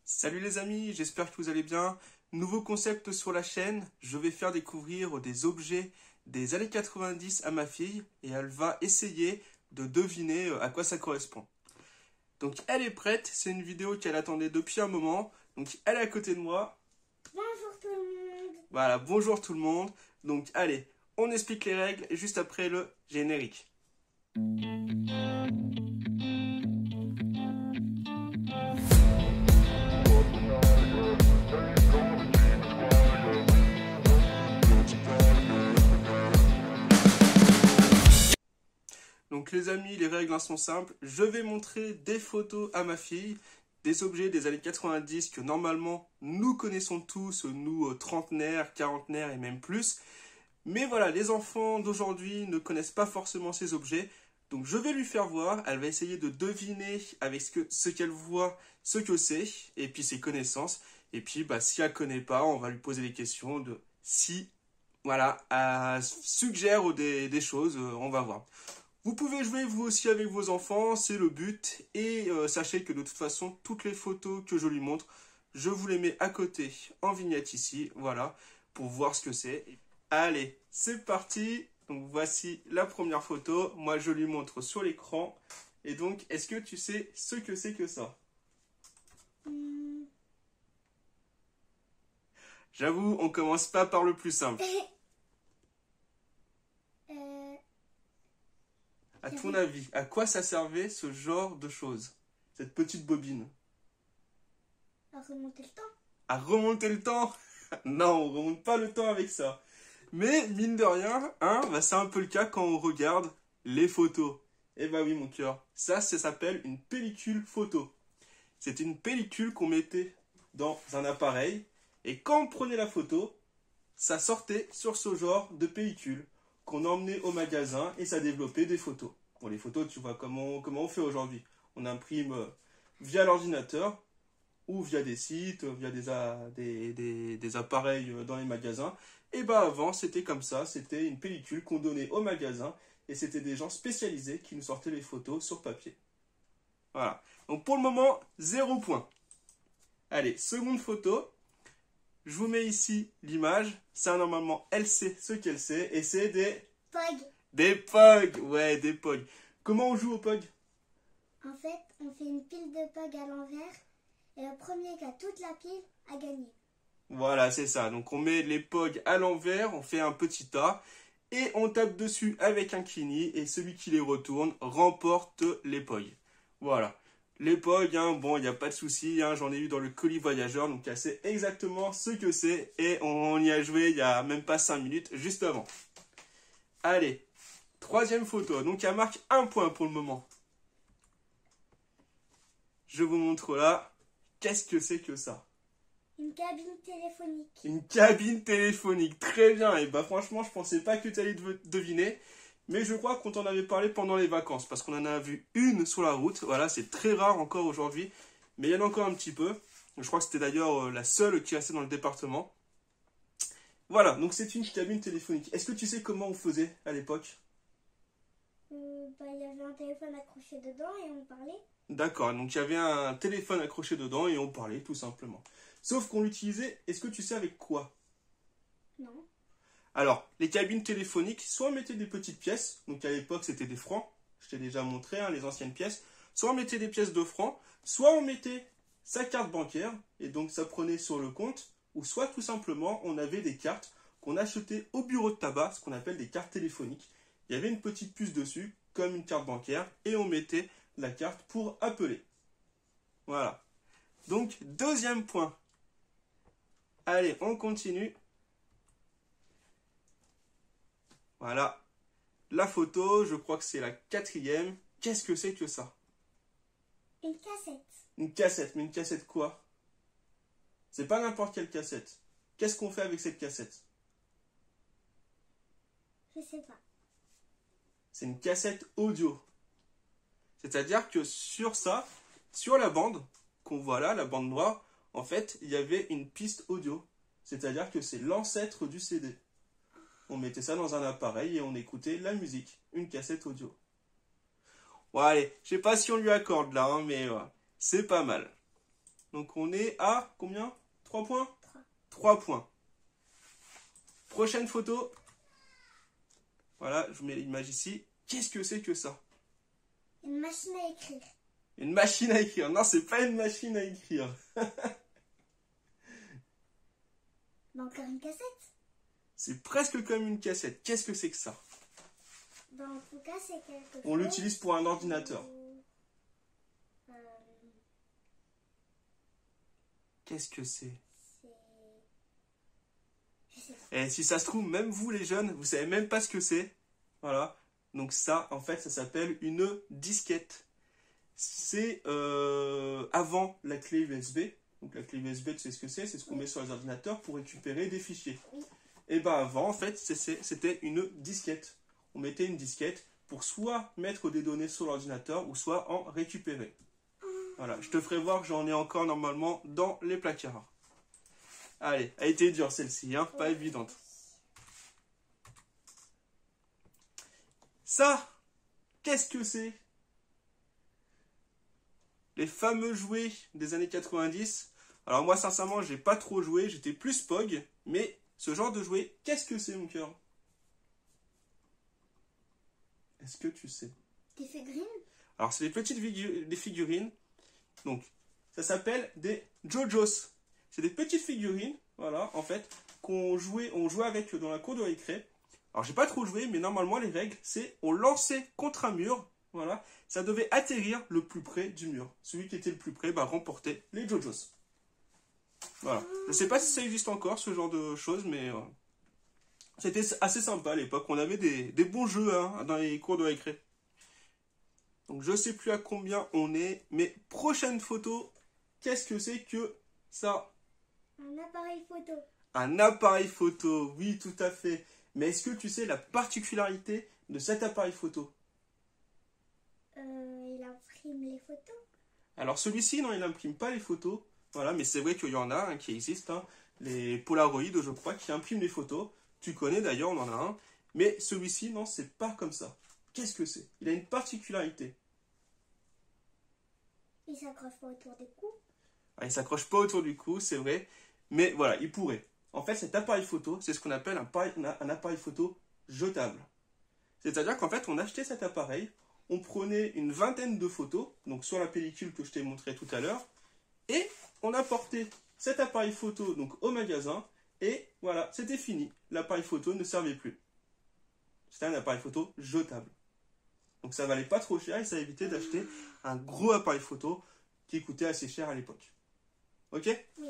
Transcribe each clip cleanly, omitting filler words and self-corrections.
Salut les amis, j'espère que vous allez bien. Nouveau concept sur la chaîne, je vais faire découvrir des objets des années 90 à ma fille et elle va essayer de deviner à quoi ça correspond. Donc elle est prête, c'est une vidéo qu'elle attendait depuis un moment. Donc elle est à côté de moi. Bonjour tout le monde. Voilà, bonjour tout le monde. Donc allez, on explique les règles juste après le générique. Donc les amis, les règles sont simples. Je vais montrer des photos à ma fille, des objets des années 90 que normalement nous connaissons tous, nous trentenaires, quarantenaires et même plus. Mais voilà, les enfants d'aujourd'hui ne connaissent pas forcément ces objets. Donc je vais lui faire voir, elle va essayer de deviner avec ce qu'elle voit, ce que c'est, et puis ses connaissances. Et puis si elle ne connaît pas, on va lui poser des questions de si, voilà, elle suggère des choses, on va voir. Vous pouvez jouer vous aussi avec vos enfants, c'est le but. Et sachez que de toute façon, toutes les photos que je lui montre, je vous les mets à côté en vignette ici, voilà, pour voir ce que c'est. Allez, c'est parti. Donc voici la première photo. Moi, je lui montre sur l'écran. Et donc, est-ce que tu sais ce que c'est que ça? J'avoue, on commence pas par le plus simple. À ton avis, à quoi ça servait ce genre de choses? Cette petite bobine? À remonter le temps. À remonter le temps? Non, on remonte pas le temps avec ça. Mais mine de rien, hein, c'est un peu le cas quand on regarde les photos. Eh bah oui mon cœur, ça s'appelle une pellicule photo. C'est une pellicule qu'on mettait dans un appareil et quand on prenait la photo, ça sortait sur ce genre de pellicule qu'on emmenait au magasin et ça développait des photos. Bon, les photos, tu vois comment on fait aujourd'hui. On imprime via l'ordinateur ou via des sites, via des appareils dans les magasins. Et avant, c'était comme ça, c'était une pellicule qu'on donnait au magasin et c'était des gens spécialisés qui nous sortaient les photos sur papier. Voilà. Donc pour le moment, 0 point. Allez, seconde photo. Je vous mets ici l'image. Ça, normalement, elle sait ce qu'elle sait. Et c'est des... Pog. Des POG. Ouais, des POG. Comment on joue au POG? En fait, on fait une pile de Pog à l'envers. Et le premier qui a toute la pile a gagné. Voilà, c'est ça. Donc on met les POG à l'envers, on fait un petit tas. Et on tape dessus avec un kini. Et celui qui les retourne remporte les POG. Voilà. Les POG, hein, bon, il n'y a pas de souci, hein, j'en ai eu dans le colis voyageur, donc elle sait exactement ce que c'est, et on y a joué il n'y a même pas 5 minutes, juste avant. Allez, troisième photo, donc elle marque 1 point pour le moment. Je vous montre là, qu'est-ce que c'est que ça? Une cabine téléphonique. Une cabine téléphonique, très bien, et franchement, je pensais pas que tu allais deviner. Mais je crois qu'on t'en avait parlé pendant les vacances, parce qu'on en a vu une sur la route. Voilà, c'est très rare encore aujourd'hui, mais il y en a encore un petit peu. Je crois que c'était d'ailleurs la seule qui restait dans le département. Voilà, donc c'est une cabine téléphonique. Est-ce que tu sais comment on faisait à l'époque? Il y avait un téléphone accroché dedans et on parlait. D'accord, donc il y avait un téléphone accroché dedans et on parlait tout simplement. Sauf qu'on l'utilisait, est-ce que tu sais avec quoi? Non. Alors, les cabines téléphoniques, soit on mettait des petites pièces, donc à l'époque c'était des francs, je t'ai déjà montré les anciennes pièces, soit on mettait des pièces de francs, soit on mettait sa carte bancaire, et donc ça prenait sur le compte, ou soit tout simplement on avait des cartes qu'on achetait au bureau de tabac, ce qu'on appelle des cartes téléphoniques. Il y avait une petite puce dessus, comme une carte bancaire, et on mettait la carte pour appeler. Voilà. Donc, deuxième point. Allez, on continue. Voilà, la photo, je crois que c'est la quatrième. Qu'est-ce que c'est que ça? Une cassette. Une cassette, mais une cassette quoi? C'est pas n'importe quelle cassette. Qu'est-ce qu'on fait avec cette cassette? Je sais pas. C'est une cassette audio. C'est-à-dire que sur ça, sur la bande, qu'on voit là, la bande noire, en fait, il y avait une piste audio. C'est-à-dire que c'est l'ancêtre du CD. On mettait ça dans un appareil et on écoutait la musique, une cassette audio. Bon allez, je sais pas si on lui accorde là, hein, mais c'est pas mal. Donc on est à combien? 3 points? 3. 3 points. Prochaine photo. Voilà, je vous mets l'image ici. Qu'est-ce que c'est que ça? Une machine à écrire. Une machine à écrire. Non, c'est pas une machine à écrire. Bah, encore une cassette. C'est presque comme une cassette. Qu'est-ce que c'est que ça? Bah, en tout cas, c'est quelque chose. On l'utilise pour un ordinateur. Euh, Qu'est-ce que c'est? c'est... Je sais pas. Et si ça se trouve, même vous les jeunes, vous savez même pas ce que c'est. Voilà. Donc ça, en fait, ça s'appelle une disquette. C'est avant la clé USB. Donc la clé USB, tu sais ce que c'est? C'est ce qu'on met sur les ordinateurs pour récupérer des fichiers. Oui. Et ben avant, en fait, c'était une disquette. On mettait une disquette pour soit mettre des données sur l'ordinateur ou soit en récupérer. Voilà, je te ferai voir que j'en ai encore normalement dans les placards. Allez, elle a été dure celle-ci, hein, pas évidente. Ça, qu'est-ce que c'est? Les fameux jouets des années 90. Alors moi, sincèrement, j'ai pas trop joué, j'étais plus POG, mais ce genre de jouet, qu'est-ce que c'est, mon cœur? Est-ce que tu sais? Des figurines. Alors, c'est des petites des figurines. Donc, ça s'appelle des JoJo's. C'est des petites figurines, voilà, en fait, on jouait avec dans la cour de récré. Alors, j'ai pas trop joué, mais normalement, les règles, c'est on lançait contre un mur, voilà, ça devait atterrir le plus près du mur. Celui qui était le plus près, bah, remportait les JoJo's. Voilà. Je sais pas si ça existe encore, ce genre de choses, mais c'était assez sympa à l'époque. On avait des bons jeux hein, dans les cours de récré. Donc je sais plus à combien on est, mais prochaine photo, qu'est-ce que c'est que ça? Un appareil photo. Un appareil photo, oui tout à fait. Mais est-ce que tu sais la particularité de cet appareil photo? Il imprime les photos. Alors celui-ci, non, il n'imprime pas les photos. Voilà, mais c'est vrai qu'il y en a qui existent. Hein, les Polaroid, je crois, qui impriment les photos. Tu connais d'ailleurs, on en a un. Mais celui-ci, non, c'est pas comme ça. Qu'est-ce que c'est? Il a une particularité. Il s'accroche pas autour des cous. Ah, il s'accroche pas autour du cou, c'est vrai. Mais voilà, il pourrait. En fait, cet appareil photo, c'est ce qu'on appelle un appareil photo jetable. C'est-à-dire qu'en fait, on achetait cet appareil, on prenait une vingtaine de photos, donc sur la pellicule que je t'ai montré tout à l'heure, et on apportait cet appareil photo donc au magasin, et voilà, c'était fini. L'appareil photo ne servait plus. C'était un appareil photo jetable. Donc ça valait pas trop cher et ça évitait d'acheter un gros appareil photo qui coûtait assez cher à l'époque. Ok? Oui.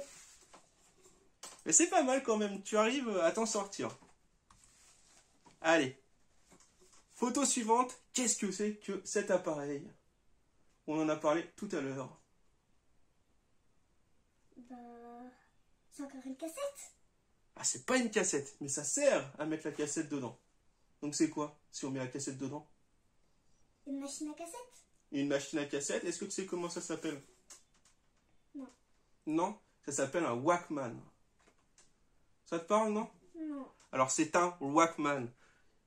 Mais c'est pas mal quand même, tu arrives à t'en sortir. Allez. Photo suivante, qu'est-ce que c'est que cet appareil? On en a parlé tout à l'heure. Bah, c'est encore une cassette. Ah, c'est pas une cassette, mais ça sert à mettre la cassette dedans. Donc c'est quoi si on met la cassette dedans? Une machine à cassette. Une machine à cassette, est-ce que tu sais comment ça s'appelle? Non. Non, ça s'appelle un Walkman. Ça te parle, non? Non. Alors c'est un Walkman.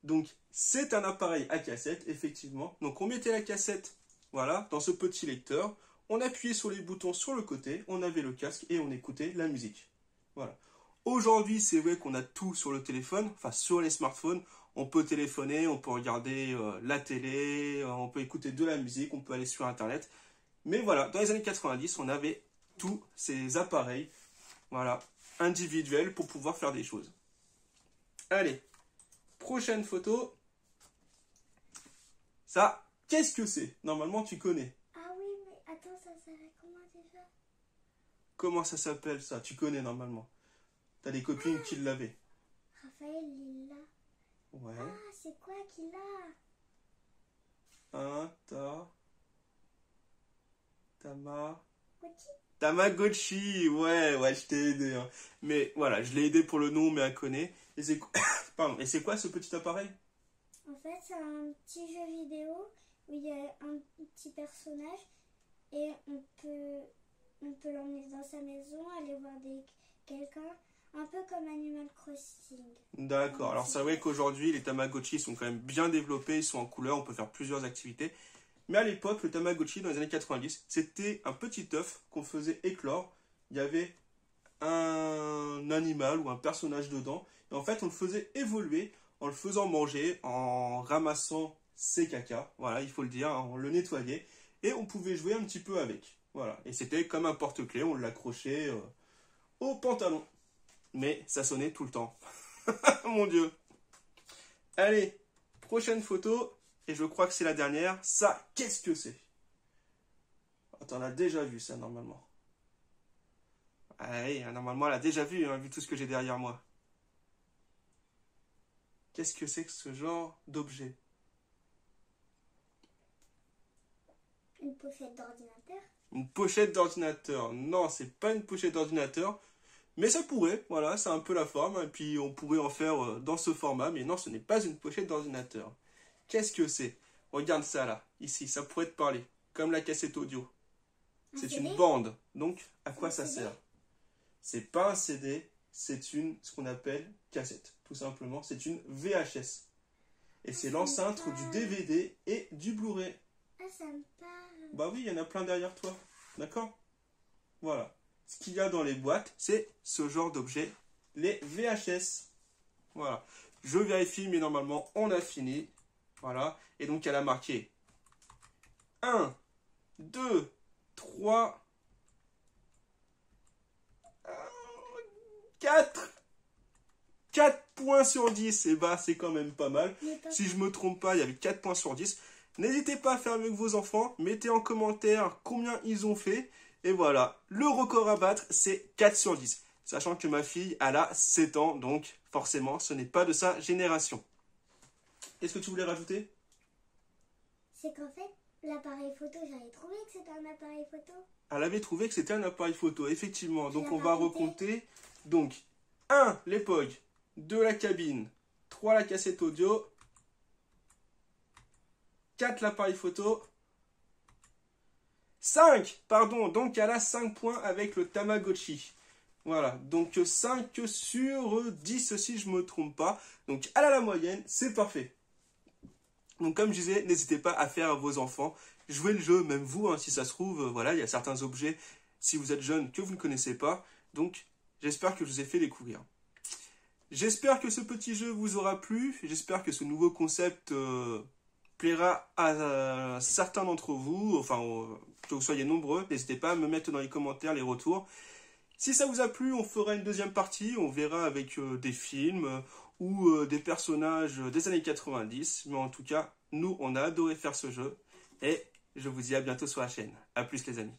Donc c'est un appareil à cassette, effectivement. Donc on mettait la cassette, voilà, dans ce petit lecteur. On appuyait sur les boutons sur le côté, on avait le casque et on écoutait la musique. Voilà. Aujourd'hui, c'est vrai qu'on a tout sur le téléphone, enfin sur les smartphones. On peut téléphoner, on peut regarder la télé, on peut écouter de la musique, on peut aller sur Internet. Mais voilà, dans les années 90, on avait tous ces appareils, voilà, individuels pour pouvoir faire des choses. Allez, prochaine photo. Ça, qu'est-ce que c'est? Normalement, tu connais. Ah oui, mais attends, ça s'appelle comment déjà? Comment ça s'appelle ça? Tu connais normalement. T'as des copines qui l'avaient. Raphaël, il l'a. Ouais. Ah, c'est quoi qu'il a? Un, Gucci. Tamagotchi, ouais, je t'ai aidé. Hein. Mais voilà, je l'ai aidé pour le nom, mais elle connaît. Et c'est Pardon. Et c'est quoi ce petit appareil? En fait, c'est un petit jeu vidéo où il y a un petit personnage et on peut l'emmener dans sa maison, aller voir quelqu'un, un peu comme Animal Crossing. D'accord. Ouais, Alors c'est vrai qu'aujourd'hui, les Tamagotchi sont quand même bien développés, ils sont en couleur, on peut faire plusieurs activités. Mais à l'époque, le Tamagotchi, dans les années 90, c'était un petit œuf qu'on faisait éclore. Il y avait un animal ou un personnage dedans. Et en fait, on le faisait évoluer en le faisant manger, en ramassant ses caca. Voilà, il faut le dire, on le nettoyait. Et on pouvait jouer un petit peu avec. Voilà, et c'était comme un porte-clés, on l'accrochait au pantalon. Mais ça sonnait tout le temps. Mon Dieu. Allez, prochaine photo. Et je crois que c'est la dernière. Ça, qu'est-ce que c'est? T'en as déjà vu ça, normalement. Ah oui, normalement, elle a déjà vu, hein, vu tout ce que j'ai derrière moi. Qu'est-ce que c'est que ce genre d'objet? Une pochette d'ordinateur? Une pochette d'ordinateur. Non, c'est pas une pochette d'ordinateur. Mais ça pourrait, voilà, c'est un peu la forme. Et puis on pourrait en faire dans ce format. Mais non, ce n'est pas une pochette d'ordinateur. Qu'est-ce que c'est? Regarde ça là, ici, ça pourrait te parler. Comme la cassette audio. C'est une bande. Donc, à quoi ça sert? C'est pas un CD, c'est ce qu'on appelle cassette. Tout simplement, c'est une VHS. Et c'est l'ancêtre du DVD et du Blu-ray. Ah, ça me parle. Bah oui, il y en a plein derrière toi. D'accord? Voilà. Ce qu'il y a dans les boîtes, c'est ce genre d'objet, les VHS. Voilà. Je vérifie, mais normalement, on a fini. Voilà. Et donc, elle a marqué 1, 2, 3, 4. 4 points sur 10. Et bah, c'est quand même pas mal. Si je me trompe pas, il y avait 4 points sur 10. N'hésitez pas à faire mieux que vos enfants. Mettez en commentaire combien ils ont fait. Et voilà, le record à battre, c'est 4 sur 10. Sachant que ma fille, elle a 7 ans. Donc, forcément, ce n'est pas de sa génération. Qu'est-ce que tu voulais rajouter? C'est qu'en fait, l'appareil photo, j'avais trouvé que c'était un appareil photo. Elle avait trouvé que c'était un appareil photo, effectivement. Donc, on va recompter. Donc, 1, l'époque. 2, la cabine. 3, la cassette audio. 4, l'appareil photo. 5, pardon, donc elle a 5 points avec le Tamagotchi. Voilà, donc 5 sur 10 si je ne me trompe pas. Donc elle a la moyenne, c'est parfait. Donc comme je disais, n'hésitez pas à faire à vos enfants. Jouer le jeu, même vous, hein, si ça se trouve, voilà, il y a certains objets, si vous êtes jeune, que vous ne connaissez pas. Donc j'espère que je vous ai fait découvrir. J'espère que ce petit jeu vous aura plu. J'espère que ce nouveau concept plaira à certains d'entre vous, enfin que vous soyez nombreux. N'hésitez pas à me mettre dans les commentaires les retours. Si ça vous a plu, on fera une deuxième partie. On verra avec des films ou des personnages des années 90. Mais en tout cas, nous, on a adoré faire ce jeu. Et je vous dis à bientôt sur la chaîne. A plus les amis.